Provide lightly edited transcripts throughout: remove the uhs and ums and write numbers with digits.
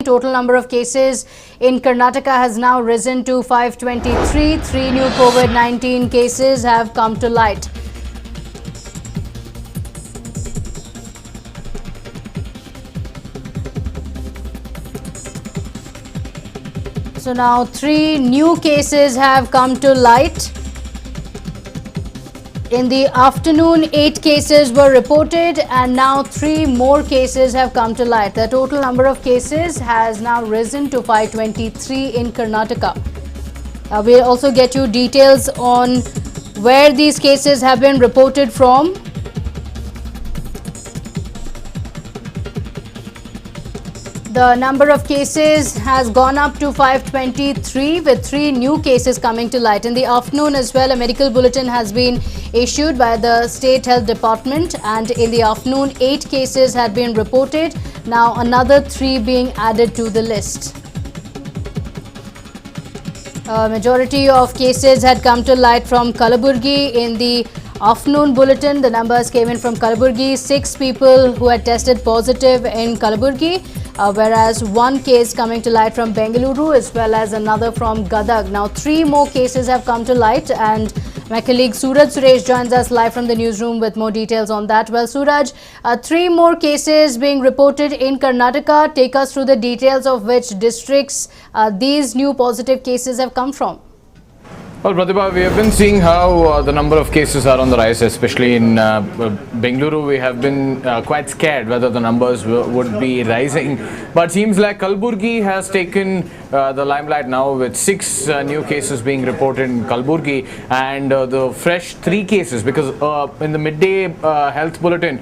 Total number of cases in Karnataka has now risen to 523. 3 new COVID-19 cases have come to light. So now 3 new cases have come to light. In the afternoon, 8 cases were reported and now 3 more cases have come to light. The total number of cases has now risen to 523 in Karnataka. We'll also get you details on where these cases have been reported from. The number of cases has gone up to 523 with 3 new cases coming to light. In the afternoon as well, a medical bulletin has been issued by the State Health Department, and in the afternoon 8 cases had been reported. Now another 3 being added to the list. A majority of cases had come to light from Kalaburgi. In the afternoon bulletin, the numbers came in from Kalaburgi. 6 people who had tested positive in Kalaburgi. Whereas 1 case coming to light from Bengaluru as well as another from Gadag. Now 3 more cases have come to light, and my colleague Suraj Suresh joins us live from the newsroom with more details on that. Well, Suraj, 3 more cases being reported in Karnataka. Take us through the details of which districts these new positive cases have come from. Well, Pratibha, we have been seeing how the number of cases are on the rise, especially in Bengaluru. We have been quite scared whether the numbers would be rising. But seems like Kalaburgi has taken the limelight now with 6 new cases being reported in Kalaburgi, and the fresh 3 cases, because in the midday health bulletin,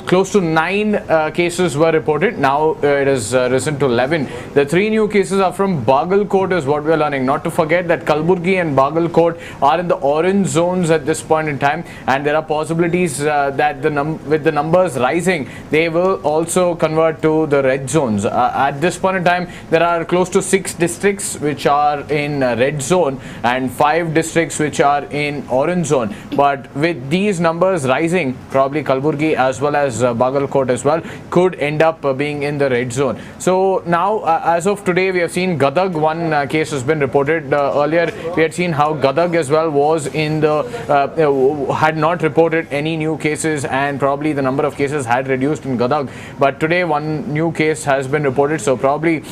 close to 9 cases were reported. Now it has risen to 11. The 3 new cases are from Bagalkot is what we are learning. Not to forget that Kalaburgi and Bagalkot are in the orange zones at this point in time, and there are possibilities that with the numbers rising, they will also convert to the red zones. At this point in time, there are close to 6 districts which are in red zone and 5 districts which are in orange zone. But with these numbers rising, probably Kalaburgi as well as Bagalkot as well could end up being in the red zone. So now, as of today, we have seen Gadag, 1 case has been reported. Earlier, we had seen how Gadag as well was in the had not reported any new cases, and probably the number of cases had reduced in Gadag. But today, 1 new case has been reported. So probably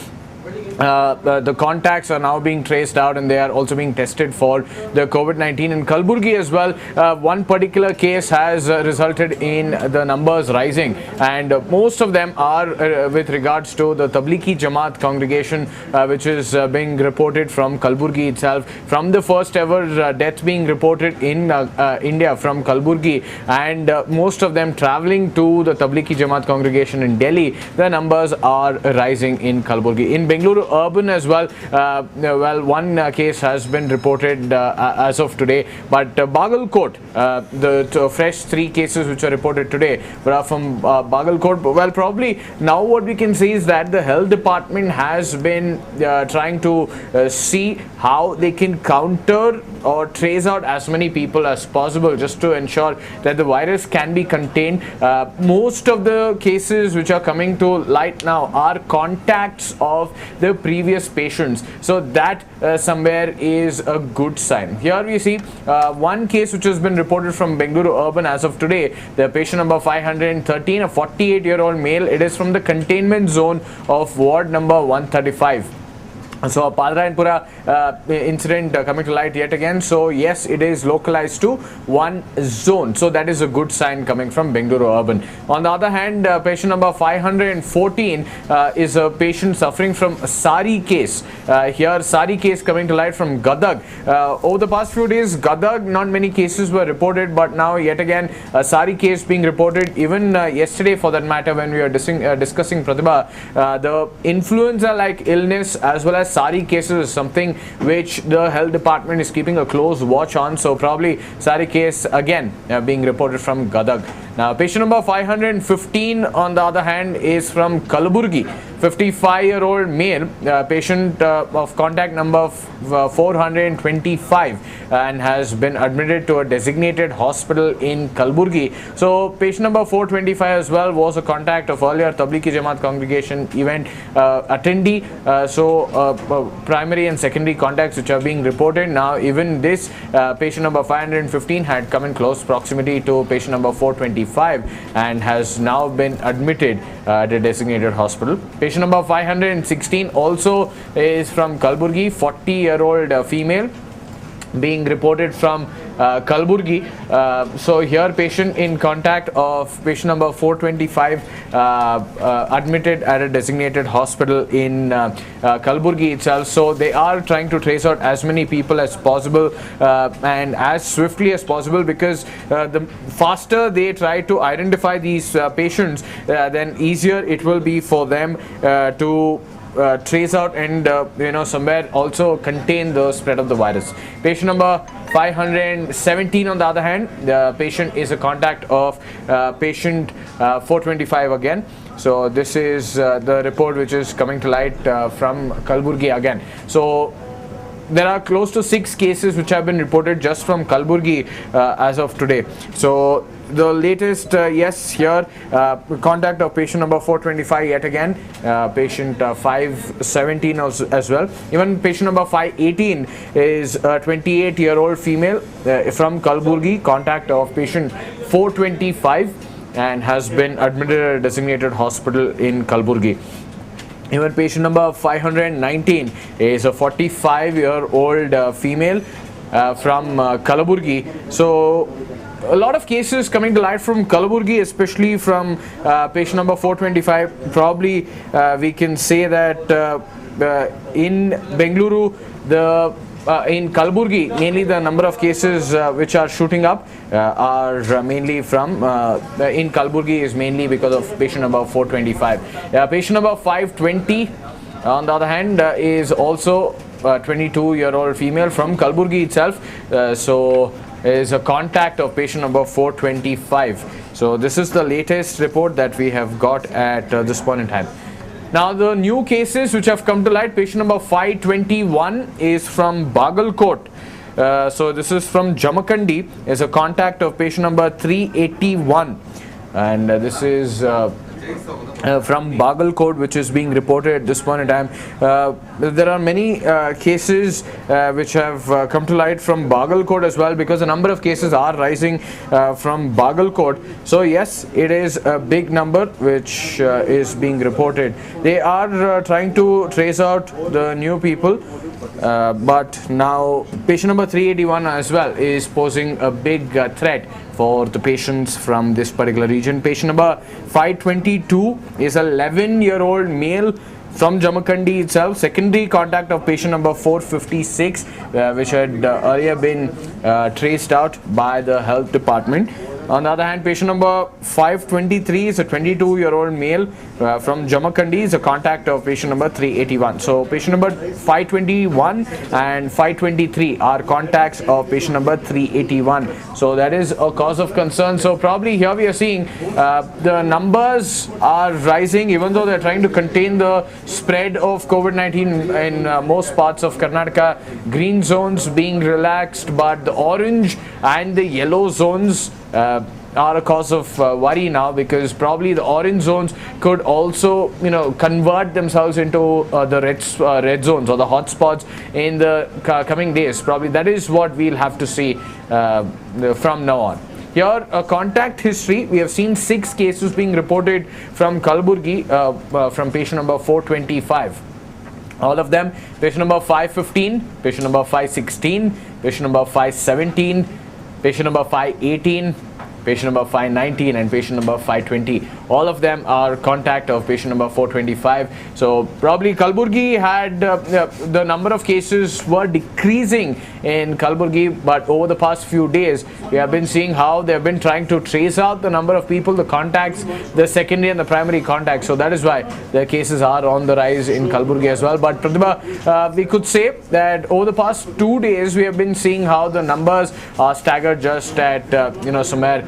the contacts are now being traced out, and they are also being tested for the COVID-19. In Kalaburgi as well, 1 particular case has resulted in the numbers rising, and most of them are with regards to the Tablighi Jamaat congregation, which is being reported from Kalaburgi itself. From the first ever death being reported in India from Kalaburgi, and most of them traveling to the Tablighi Jamaat congregation in Delhi, the numbers are rising in Kalaburgi. In Bengaluru urban as well, 1 case has been reported as of today. But Bagalkot, the fresh 3 cases which are reported today were from Bagalkot. Well, probably now what we can see is that the health department has been trying to see how they can counter or trace out as many people as possible, just to ensure that the virus can be contained. Most of the cases which are coming to light now are contacts of the previous patients, so that somewhere is a good sign. Here we see 1 case which has been reported from Bengaluru urban as of today. The patient number 513, a 48-year-old male. It is from the containment zone of ward number 135. So a Padarayanpura incident coming to light yet again. So yes, it is localized to 1 zone. So that is a good sign coming from Bengaluru urban. On the other hand, patient number 514 is a patient suffering from a Sari case. Here Sari case coming to light from Gadag. Over the past few days, Gadag, not many cases were reported, but now yet again a Sari case being reported. Even yesterday, for that matter, when we were discussing Pratibha, the influenza-like illness as well as Sari cases is something which the health department is keeping a close watch on. So probably Sari case again being reported from Gadag. Now, patient number 515 on the other hand is from Kalaburgi. 55-year-old male, patient of contact number 425, and has been admitted to a designated hospital in Kalaburgi. So patient number 425 as well was a contact of earlier Tablighi Jamaat congregation event attendee. Primary and secondary contacts which are being reported. Now even this patient number 515 had come in close proximity to patient number 425 and has now been admitted at a designated hospital. Patient number 516 also is from Kalaburgi, 40-year-old female, being reported from Kalaburgi. So here patient in contact of patient number 425 admitted at a designated hospital in Kalaburgi itself. So they are trying to trace out as many people as possible and as swiftly as possible, because the faster they try to identify these patients, then easier it will be for them to trace out and somewhere also contain the spread of the virus. Patient number 517 on the other hand, the patient is a contact of patient 425 again. So this is the report which is coming to light from Kalaburgi again. So there are close to 6 cases which have been reported just from Kalaburgi as of today. So the latest, yes, here contact of patient number 425 yet again, patient 517 as well. Even patient number 518 is a 28-year-old female from Kalaburgi, contact of patient 425, and has been admitted at a designated hospital in Kalaburgi. Even patient number 519 is a 45-year-old female from Kalaburgi. So a lot of cases coming to light from Kalaburgi, especially from patient number 425. Probably we can say that in Bengaluru, in Kalaburgi, mainly the number of cases which are shooting up are mainly from in Kalaburgi is mainly because of patient number 425. Patient number 520 on the other hand is also a 22-year-old female from Kalaburgi itself. So is a contact of patient number 425. So this is the latest report that we have got at this point in time. Now the new cases which have come to light, patient number 521 is from Bagalkot. So this is from Jamakandi, is a contact of patient number 381, and this is from Bagalkot, which is being reported at this point in time. There are many cases which have come to light from Bagalkot as well, because the number of cases are rising from Bagalkot. So yes, it is a big number which is being reported. They are trying to trace out the new people, but now patient number 381 as well is posing a big threat for the patients from this particular region. Patient number 522 is an 11-year-old male from Jamakandi itself, secondary contact of patient number 456, which had earlier been traced out by the health department. On the other hand, patient number 523 is a 22-year-old male from Jamakandi, is a contact of patient number 381. So patient number 521 and 523 are contacts of patient number 381. So that is a cause of concern. So probably here we are seeing the numbers are rising, even though they're trying to contain the spread of COVID-19 in most parts of Karnataka. Green zones being relaxed, but the orange and the yellow zones are a cause of worry now, because probably the orange zones could also convert themselves into the red zones or the hot spots in the coming days. Probably that is what we'll have to see from now on. Here, contact history, we have seen 6 cases being reported from Kalaburgi from patient number 425. All of them, patient number 515, patient number 516, patient number 517, patient number 518, patient number 519 and patient number 520. All of them are contact of patient number 425. So probably Kalaburgi had the number of cases were decreasing in Kalaburgi, but over the past few days we have been seeing how they have been trying to trace out the number of people, the contacts, the secondary and the primary contacts. So that is why the cases are on the rise in Kalaburgi as well. But Pratibha, we could say that over the past 2 days we have been seeing how the numbers are staggered just at somewhere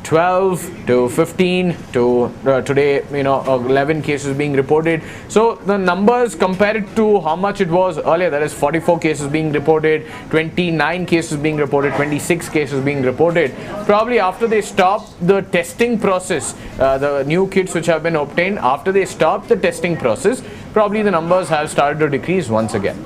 12 to 15 to today, 11 cases being reported. So the numbers compared to how much it was earlier, that is 44 cases being reported, 29 cases being reported, 26 cases being reported. Probably after they stop the testing process, the new kits which have been obtained, after they stop the testing process, probably the numbers have started to decrease once again.